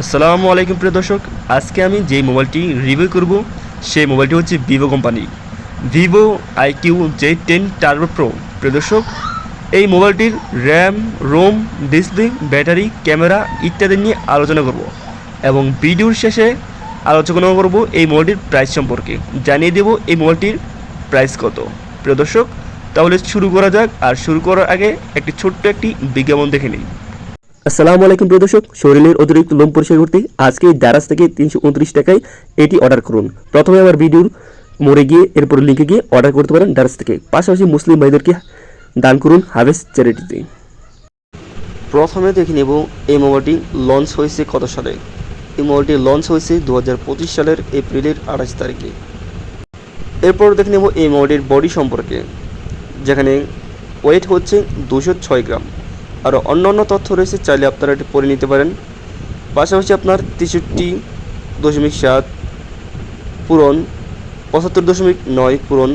আসসালামু আলাইকুম প্রিয় দর্শক, আজকে আমি যেই মোবাইলটি রিভিউ করব সেই মোবাইলটি হচ্ছে Vivo company Vivo iQOO J10 turbo pro. প্রিয় দর্শক, এই মোবাইলটির RAM, ROM, display, battery, camera ইত্যাদি নিয়ে আলোচনা করব এবং ভিডিওর শেষে আলোচনা করব এই মোবাইলটির প্রাইস সম্পর্কে, জানিয়ে দেব এই মোবাইলটির প্রাইস কত। প্রিয় দর্শক, তাহলে শুরু করা যাক। আর শুরু করার আগে ছোট্ট একটি বিজ্ঞাপন দেখে নিই। আসসালামু আলাইকুম প্রিয় দর্শক, শরীরের অতিরিক্ত লোম পরিষ্কার করতে আজকে দারাজ থেকে 329 টাকায় এটি অর্ডার করুন। প্রথমে আমার ভিডিওর মোড়ে গিয়ে এরপর লিঙ্কে গিয়ে অর্ডার করতে পারেন দারাজ থেকে। পাশাপাশি মুসলিম ভাইদেরকে দান করুন হাভেস চ্যারিটিতে। প্রথমে দেখে নেব এই মোবাইলটি লঞ্চ হয়েছে কত সালে। এই মোবাইলটি লঞ্চ হয়েছে 2025 সালের এপ্রিলের 28 তারিখে। এরপর দেখে নেব এই মোবাইলটির বডি সম্পর্কে, যেখানে ওয়েট হচ্ছে 206 গ্রাম। আরও অন্যান্য তথ্য রয়েছে, চাইলে আপনারা এটি পড়ে নিতে পারেন। পাশাপাশি আপনার 63.7 পূরণ, 75.9 পূরণ,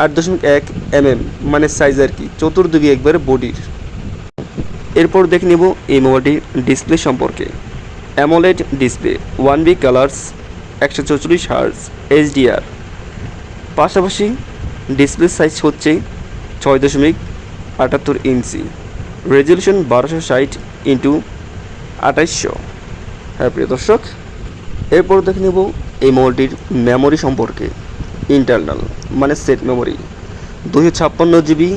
8.1 মানে সাইজ আর কি, চতুর্দিকে একবারে বডির। এরপর দেখে নেব এই মোবাইলটির ডিসপ্লে সম্পর্কে। AMOLED display, 1B colours, 144 hertz, HDR। পাশাপাশি ডিসপ্লে সাইজ হচ্ছে 6.78 ইঞ্চি, রেজলিউশন 1260x2800। হ্যাঁ প্রিয় দর্শক, এরপর দেখে নেব এই মোবাইলটির মেমোরি সম্পর্কে। ইন্টারনাল মানে সেট মেমোরি 256 জিবি,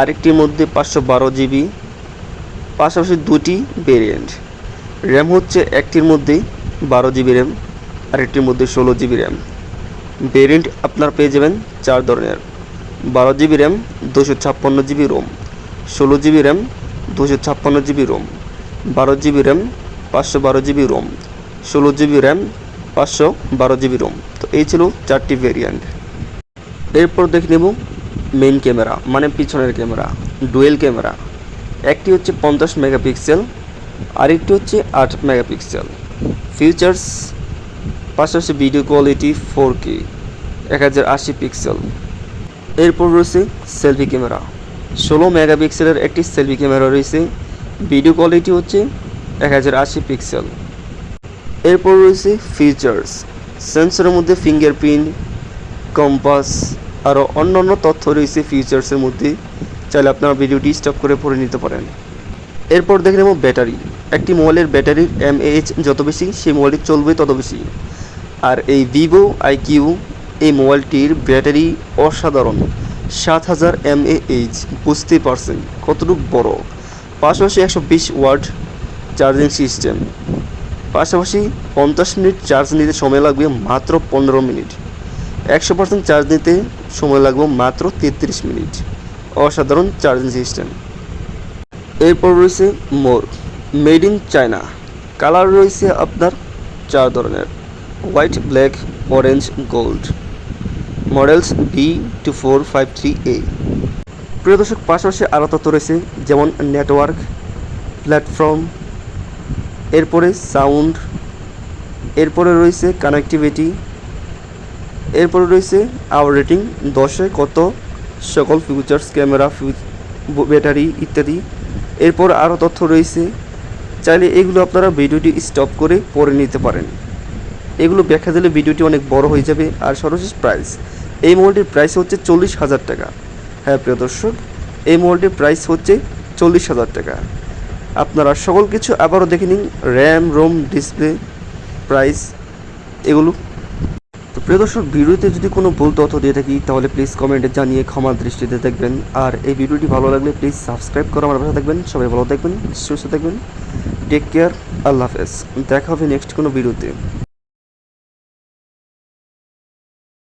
আরেকটির মধ্যে 512 জিবি। পাশাপাশি দুটি ভেরিয়েন্ট। র্যাম হচ্ছে একটির মধ্যে 12 জিবি র্যাম, আরেকটির মধ্যে 16 জিবি র্যাম। ভেরিয়েন্ট আপনার পেয়ে যাবেন 4 ধরনের: 12 GB RAM, 256 GB ROM, 16 GB RAM, 256 GB ROM, 12 GB RAM, 512 GB ROM, 16 GB RAM, 512 GB ROM. তো এই ছিল 4টি ভেরিয়েন্ট। এরপর দেখে নেব মেইন ক্যামেরা মানে পিছনের ক্যামেরা। ডুয়েল ক্যামেরা, একটি হচ্ছে 50 মেগাপিক্সেল, আরেকটি হচ্ছে 8 মেগাপিক্সেল। ফিচার্স, পাশাপাশি ভিডিও কোয়ালিটি 4K 1080 পিক্সেল। এরপর রয়েছে সেলফি ক্যামেরা, 16 মেগাপিক্সেলের একটি সেলফি ক্যামেরা রয়েছে, ভিডিও কোয়ালিটি হচ্ছে 1080 পিক্সেল। এরপর রয়েছে ফিচার্স, সেন্সরের মধ্যে ফিঙ্গারপ্রিন্ট, কম্পাস, আরও অন্যান্য তথ্য রয়েছে ফিচার্সের মধ্যে, চাইলে আপনারা ভিডিওটি স্টপ করে পড়ে নিতে পারেন। এরপর দেখে নেব ব্যাটারি। একটি মোবাইলের ব্যাটারির mAh যত বেশি, সেই মোবাইলটি চলবে তত বেশি। আর এই ভিভো আইকিউ এই মোবাইলটির ব্যাটারি অসাধারণ, 7000 mAh। বুঝতেই পারছেন কতটুকু বড়। পাশাপাশি 120 ওয়াট চার্জিং সিস্টেম। পাশাপাশি 50 মিনিট চার্জ নিতে সময় লাগবে মাত্র 15 মিনিট। 100% চার্জ নিতে সময় লাগবে মাত্র 33 মিনিট। অসাধারণ চার্জিং সিস্টেম। এরপর রয়েছে more, made in China. Colour রয়েছে আপনার 4 ধরনের: white, black, orange, gold. Models B2453A। প্রিয় দর্শক, পাশাপাশি আরও তথ্য রয়েছে, যেমন নেটওয়ার্ক, প্ল্যাটফর্ম, এরপরে সাউন্ড, এরপরে রয়েছে কানেক্টিভিটি, এরপরে রয়েছে আওয়ার রেটিং, 10-এ কত, সকল ফিচার্স, ক্যামেরা, ব্যাটারি ইত্যাদি। এরপর আরও তথ্য রয়েছে, চাইলে এগুলো আপনারা ভিডিওটি স্টপ করে পড়ে নিতে পারেন। এগুলো ব্যাখ্যা দিলে ভিডিওটি অনেক বড় হয়ে যাবে। আর সর্বশেষ প্রাইস, এই মোবাইলটির প্রাইস হচ্ছে 40,000 টাকা। হ্যাঁ প্রিয় দর্শক, এই মোবাইলটির প্রাইস হচ্ছে 40,000 টাকা। আপনারা সকল কিছু আবারও দেখে নিন, র্যাম, রোম, ডিসপ্লে, প্রাইস, এগুলো। তো প্রিয় দর্শক, ভিডিওতে যদি কোনো ভুল তথ্য দিয়ে থাকি তাহলে প্লিজ কমেন্টে জানিয়ে ক্ষমার দৃষ্টিতে দেখবেন। আর এই ভিডিওটি ভালো লাগলে প্লিজ সাবস্ক্রাইব করে আমার পাশে থাকবেন। সবাই ভালো থাকবেন, সুস্থ থাকবেন। টেক কেয়ার, আল্লাহ হাফেজ। দেখা হবে নেক্সট কোনো ভিডিওতে।